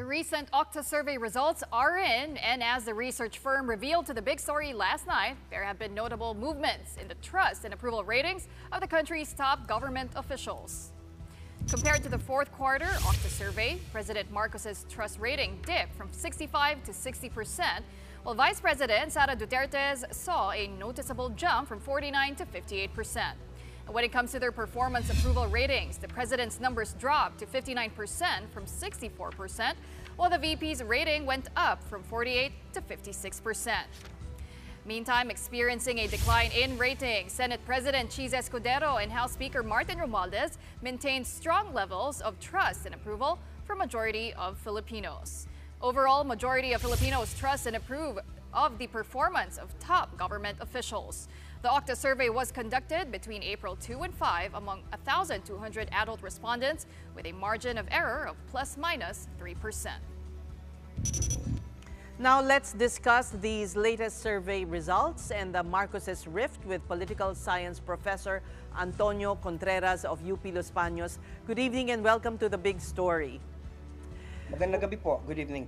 The recent Okta survey results are in, and as the research firm revealed to the big story last night, there have been notable movements in the trust and approval ratings of the country's top government officials. Compared to the fourth quarter Okta survey, President Marcos's trust rating dipped from 65 to 60%, while Vice President Sara Duterte's saw a noticeable jump from 49 to 58%. And when it comes to their performance approval ratings, the president's numbers dropped to 59% from 64%, while the VP's rating went up from 48 to 56%. Meantime, experiencing a decline in ratings, Senate President Cheese Escudero and House Speaker Martin Romualdez maintained strong levels of trust and approval from majority of Filipinos. Overall, majority of Filipinos trust and approve of the performance of top government officials. The Okta survey was conducted between April 2 and 5 among 1,200 adult respondents with a margin of error of ±3%. Now let's discuss these latest survey results and the Marcoses rift with political science professor Antonio Contreras of UP Los Baños. Good evening and welcome to the big story. Magandang gabi po. Good evening.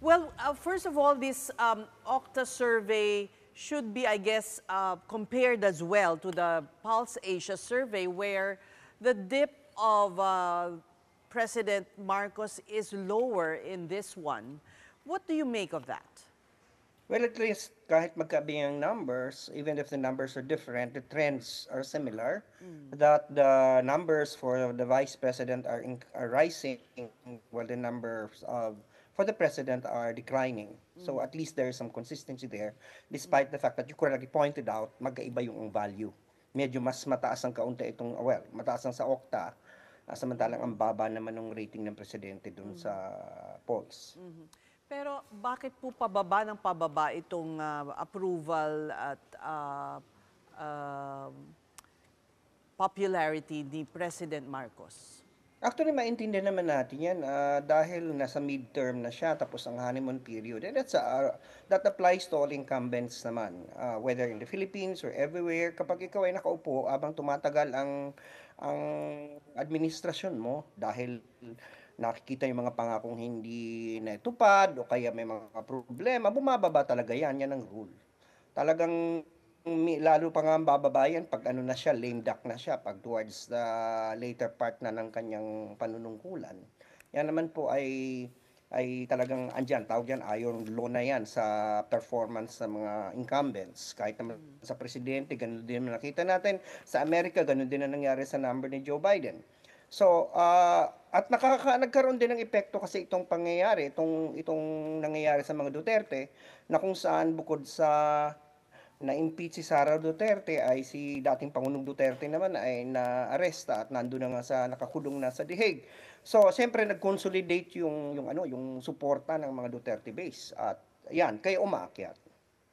Well, first of all, this Okta survey should be, I guess, compared as well to the Pulse Asia survey, where the dip of President Marcos is lower in this one. What do you make of that? Well, at least kahit magkabi ang numbers, even if the numbers are different, the trends are similar. That the numbers for the vice president are rising, while the numbers for the president are declining. So at least there is some consistency there, despite the fact that you correctly pointed out, magkaiba yung value. Medyo mas mataas ang kaunti itong, well, mataas ang sa Okta, samantalang ang baba naman ng rating ng presidente dun sa polls. Pero bakit po pababa ng pababa itong approval at popularity ni President Marcos? Actually, maintindihan naman natin yan dahil nasa midterm na siya tapos ang honeymoon period. And that applies to all incumbents naman, whether in the Philippines or everywhere. Kapag ikaw ay nakaupo habang tumatagal ang administrasyon mo dahil nakikita yung mga pangakong hindi natupad o kaya may mga problema, bumababa talaga yan. Yan ang rule. Talagang lalo pa nga ang bababa yan pag ano na siya, lame duck na siya, pag towards the later part na ng kanyang panunungkulan. Yan naman po ay talagang andyan, tawag yan, iron law na yan sa performance ng mga incumbents. Kahit naman sa presidente, ganun din nakita natin. Sa Amerika, ganun din ang nangyari sa number ni Joe Biden. So, at nagkaroon din ng epekto kasi itong pangyayari, itong nangyayari sa mga Duterte, na kung saan bukod sa na-impeach si Sara Duterte ay si dating Pangulong Duterte naman ay na-aresta at nandoon na nga nakakulong na sa The Hague. So, siyempre nag-consolidate yung suporta ng mga Duterte base at yan, kaya umaakyat.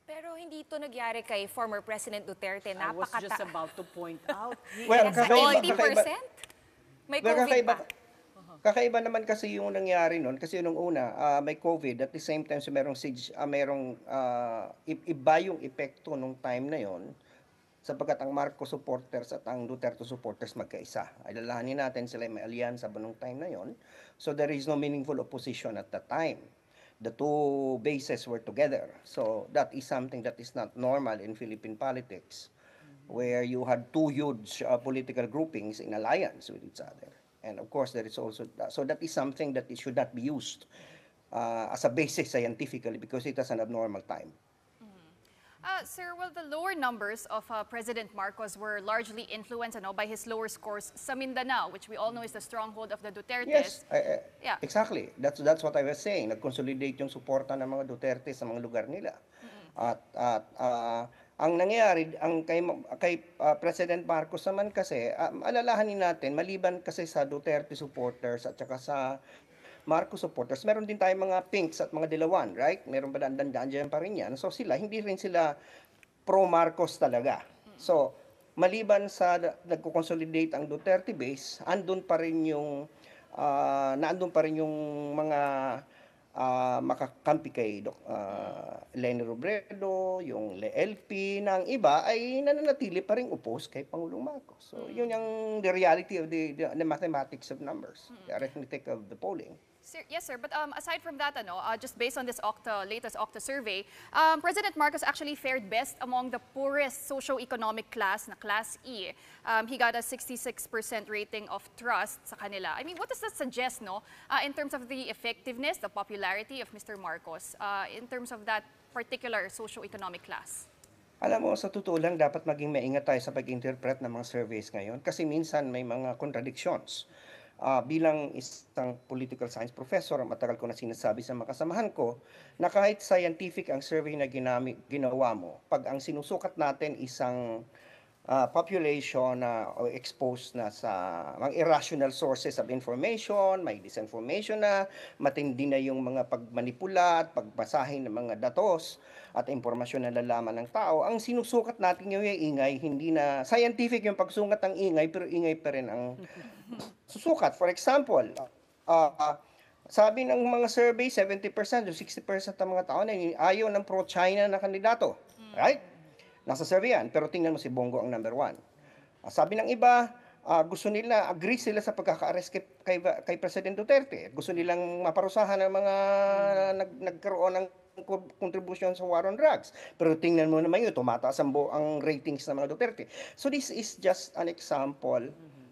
Pero hindi ito nagyari kay former President Duterte. I was just about to point out. Well, Nasa 80%? May COVID pa. Kakaiba naman kasi yung nangyari noon kasi nung una may COVID at the same time merong iba yung epekto nung time na yon sapagkat ang Marcos supporters at ang Duterte supporters magkaisa. Alalahanin natin sila may alyansa ba nung time na yon. So there is no meaningful opposition at that time. The two bases were together. So that is something that is not normal in Philippine politics, where you had two huge political groupings in alliance with each other. And of course, there is also, so that is something that it should not be used as a basis scientifically because it is an abnormal time. Sir, well, the lower numbers of President Marcos were largely influenced by his lower scores sa Mindanao, which we all know is the stronghold of the Dutertes. Yes, yeah. Exactly. That's what I was saying. Nag-consolidate yung suporta ng mga Duterte sa mga lugar nila. At ang nangyayari kay President Marcos naman kasi alalahanin natin maliban kasi sa Duterte supporters at saka sa Marcos supporters meron din tayong mga pinks at mga dilawan, right? Meron pa dandan pa rin yan. So hindi rin sila pro Marcos talaga. So maliban sa nagko-consolidate ang Duterte base, naandun pa rin yung mga makakampi kay Leni Robredo, yung LP, ng iba ay nananatili pa rin oppose kay Pangulong Marcos. So yun yung the reality of the mathematics of numbers, the arithmetic of the polling. Yes, sir. But aside from that, just based on this latest Okta survey, President Marcos actually fared best among the poorest socio-economic class, na Class E. He got a 66% rating of trust sa kanila. I mean, what does that suggest, in terms of the effectiveness, the popularity of Mr. Marcos, in terms of that particular socio-economic class? Alam mo, sa totoo lang, dapat maging maingat tayo sa pag-interpret ng mga surveys ngayon kasi minsan may mga contradictions. Bilang isang political science professor, matagal ko na sinasabi sa mga kasamahan ko na kahit scientific ang survey na ginawa mo, pag ang sinusukat natin isang population na exposed na sa mga irrational sources of information, may disinformation na, matindi na yung mga pagmanipula at pagbasahin ng mga datos at impormasyon na nalalaman ng tao, ang sinusukat natin yung ingay, hindi na scientific yung pagsungat ng ingay, pero ingay pa rin ang susukat. For example, sabi ng mga survey, 70% o 60% ng mga tao na ayaw ng pro-China na kandidato. Right? Nasa survey yan, pero tingnan mo si Bongo ang number 1. Sabi ng iba, gusto nila, agree sila sa pagkaka-arrest kay President Duterte. Gusto nilang maparusahan ng mga nagkaroon ng contribution sa war on drugs. Pero tingnan mo naman yun, tumataas ang ratings ng mga Duterte. So this is just an example,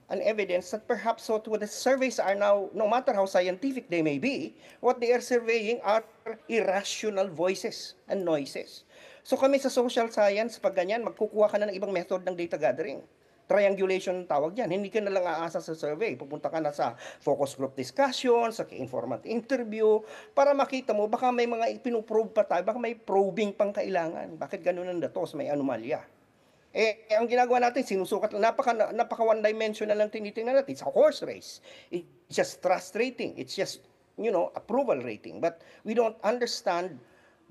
an evidence that perhaps what the surveys are now, no matter how scientific they may be, what they are surveying are irrational voices and noises. So kami sa social science, pag ganyan, magkukuha ka na ng ibang method ng data gathering. Triangulation tawag yan. Hindi ka na lang aasa sa survey. Pupunta ka na sa focus group discussion, sa informant interview, para makita mo, baka may mga ipinoprobe pa tayo, baka may probing pang kailangan. Bakit ganun ang datos? May anomalya. Ang ginagawa natin, sinusukat, napaka one-dimensional lang tinitingnan natin. It's a horse race. It's just trust rating. It's just, approval rating. But we don't understand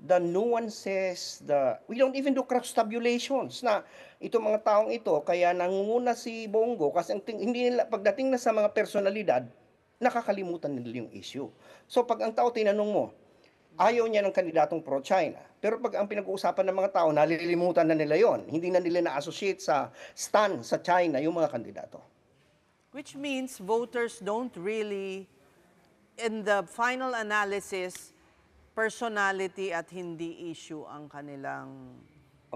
the nuances, we don't even do cross tabulations na itong mga taong ito, kaya nangunguna si Bongo kasi hindi nila, pagdating na sa mga personalidad, nakakalimutan nila yung issue. So pag ang tao tinanong mo, ayaw niya ng kandidatong pro-China, pero pag ang pinag-uusapan ng mga tao, nalilimutan na nila yon, hindi na nila na-associate sa stand sa China yung mga kandidato. Which means voters don't really, in the final analysis, personality at hindi issue ang kanilang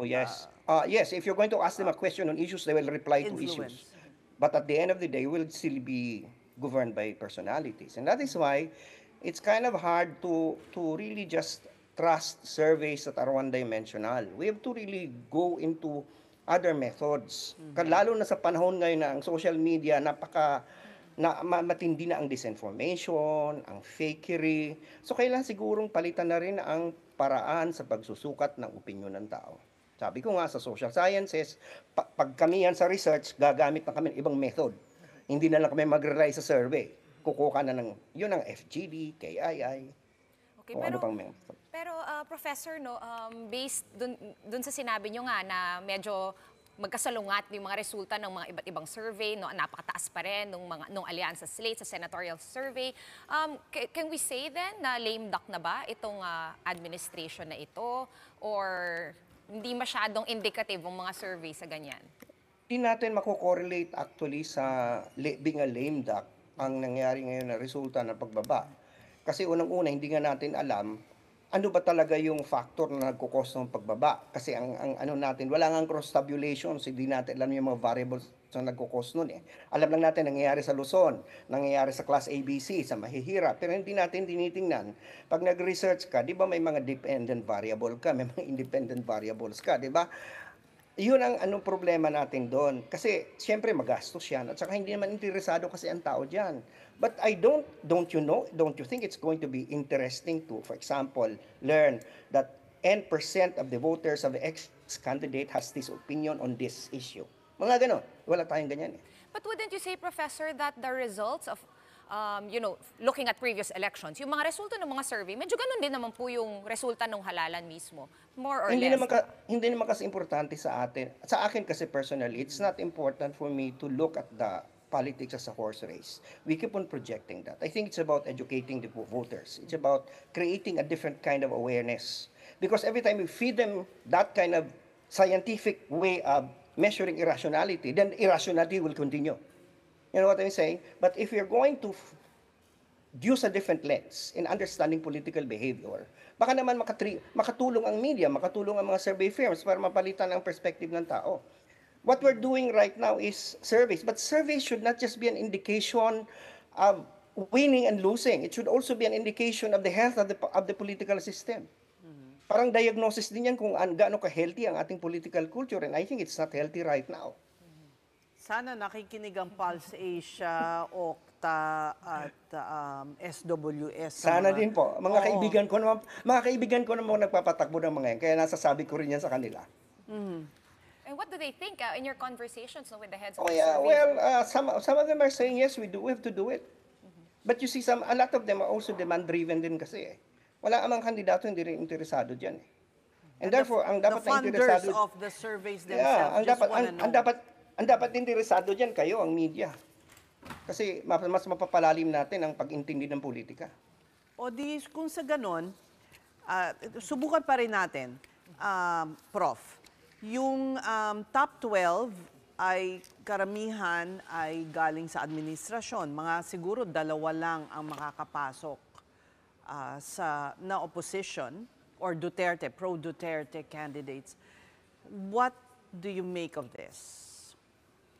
yes. Yes, if you're going to ask them a question on issues, they will reply to influence. issues. But at the end of the day, we'll still be governed by personalities. And that is why it's kind of hard to really just trust surveys that are one-dimensional. We have to really go into other methods. Lalo na sa panahon ngayon na ang social media, matindi na ang disinformation, ang fakery. So kailangan sigurong palitan na rin ang paraan sa pagsusukat ng opinyon ng tao. Sabi ko nga sa social sciences, pag kami yan sa research, gagamit na kami ng ibang method. Hindi na lang kami mag-rely sa survey. Kukuha na yun ang FGD, KII, Okay, ano pang method. Pero Professor, based dun sa sinabi nyo nga na medyo magkasalungat yung mga resulta ng mga iba't ibang survey, napakataas pa rin nung Alyansa Slate sa senatorial survey. Can we say then na lame duck na ba itong administration na ito? Or hindi masyadong indicative ang mga survey sa ganyan? Hindi natin mako-correlate actually sa being a lame duck ang nangyari ngayon na resulta ng pagbaba. Kasi unang-una, hindi nga natin alam ano ba talaga yung factor na nagkukos ng pagbaba? Kasi ang ano natin, wala nga cross tabulations, hindi natin alam yung mga variables na nagkukos nun eh. Alam lang natin nangyayari sa Luzon, nangyayari sa Class ABC, sa mahihirap, pero hindi natin tinitingnan. Pag nag-research ka, di ba may mga dependent variable ka, may mga independent variables ka, di ba? Yun ang anong problema natin doon. Kasi siyempre magastos yan at saka hindi naman interesado kasi ang tao dyan. But don't you think it's going to be interesting to, for example, learn that N% of the voters of the ex-candidate has this opinion on this issue? Mga ganon. Wala tayong ganyan eh. But wouldn't you say, Professor, that the results of looking at previous elections, yung mga resulta ng mga survey, medyo ganun din naman po yung resulta ng halalan mismo, more or Hindi less. Hindi naman kasi importante sa atin. Sa akin kasi personally, it's not important for me to look at the politics as a horse race. We keep on projecting that. I think it's about educating the voters. It's about creating a different kind of awareness. Because every time we feed them that kind of scientific way of measuring irrationality, then irrationality will continue. You know what I'm saying? But if you're going to view sa different lens in understanding political behavior. Baka naman makatulong ang media, makatulong ang mga survey firms para mapalitan ang perspective ng tao. What we're doing right now is surveys, but surveys should not just be an indication of winning and losing. It should also be an indication of the health of the political system. Parang diagnosis din yan kung gaano ka-healthy ang ating political culture, and I think it's not healthy right now. Sana nakikinig ang Pulse Asia, Okta, at SWS. Sana din po. Mga kaibigan ko naman nagpapatakbo ng mga yan, kaya nasasabi ko rin yan sa kanila. And what do they think in your conversations with the heads of Oh the yeah, survey? well, some of them are saying yes, we have to do it. But you see, a lot of them are also demand-driven din kasi eh. Wala amang kandidato hindi rin interesado diyan eh. And therefore, ang dapat na interesado... The funders of the surveys Yeah, themselves just wanna know. ang dapat interesado diyan kayo, ang media. Kasi mas mapapalalim natin ang pag-intindi ng politika. O di, kung sa ganon, subukan pa rin natin, Prof. Yung top 12 ay karamihan ay galing sa administrasyon. Mga siguro 2 lang ang makakapasok na opposition or Duterte, pro-Duterte candidates. What do you make of this?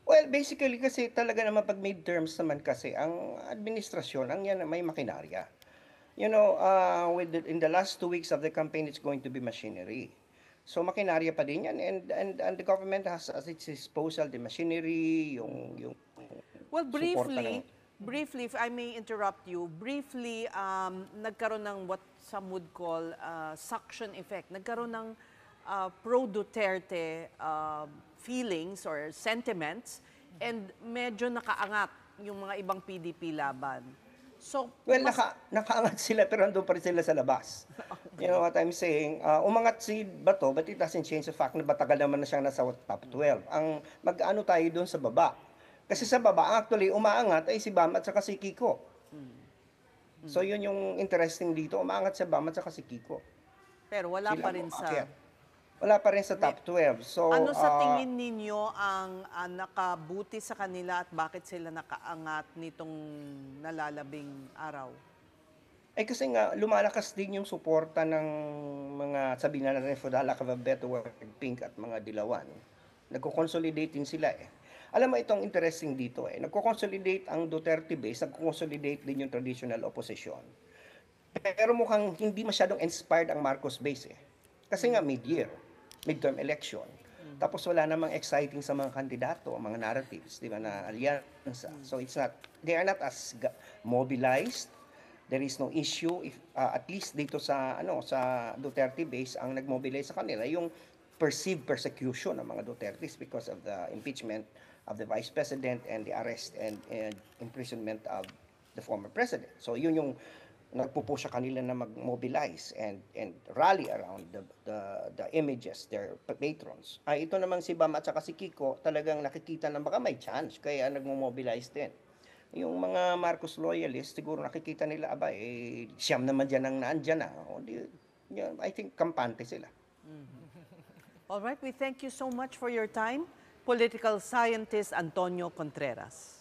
Well, basically kasi talaga naman pag midterms naman kasi ang administrasyon, ang yan may makinarya. You know, in the last 2 weeks of the campaign, it's going to be machinery. So makinarya pa din yan, and the government has at its disposal the machinery, yung Well, briefly, if I may interrupt you, briefly, nagkaroon ng what some would call suction effect. Nagkaroon ng pro-Duterte feelings or sentiments, and medyo nakaangat yung mga ibang PDP laban. So, well, nakaangat sila pero nandun pa rin sila sa labas. You know what I'm saying? Umangat si Bato, but it doesn't change the fact na batagal naman na siyang nasa top 12. Ang mag-ano tayo doon sa baba. Kasi sa baba, actually, umaangat ay si Bam at saka si Kiko. So yun yung interesting dito, umaangat si Bam at saka si Kiko. pero wala pa rin sa... Wala pa rin sa top 12. So, Ano sa tingin ninyo ang nakabuti sa kanila at bakit sila nakaangat nitong nalalabing araw? Eh kasi nga, lumalakas din yung suporta ng mga, sabihin na natin, for the lack of a better word, Pink at mga Dilawan. Nagko-consolidate din sila eh. Alam mo itong interesting dito eh. Nagko-consolidate ang Duterte base, nagko-consolidate din yung traditional opposition. Pero mukhang hindi masyadong inspired ang Marcos base eh. Kasi nga midterm election. Tapos wala namang exciting sa mga kandidato, mga narratives, di ba, na alyansa. So they are not as mobilized. There is no issue if at least dito sa Duterte base ang nagmobilize sa kanila yung perceived persecution ng mga Dutertes because of the impeachment of the vice president and the arrest and imprisonment of the former president. So yun yung nagpupush sa kanila na mag-mobilize and rally around the images, their patrons. Ito namang si Bam at saka si Kiko, talagang nakikita na baka may chance, kaya nagmo-mobilize din. Yung mga Marcos loyalists, siguro nakikita nila, siyam naman dyan ang naandyan na. I think kampante sila. All right, we thank you so much for your time. Political scientist Antonio Contreras.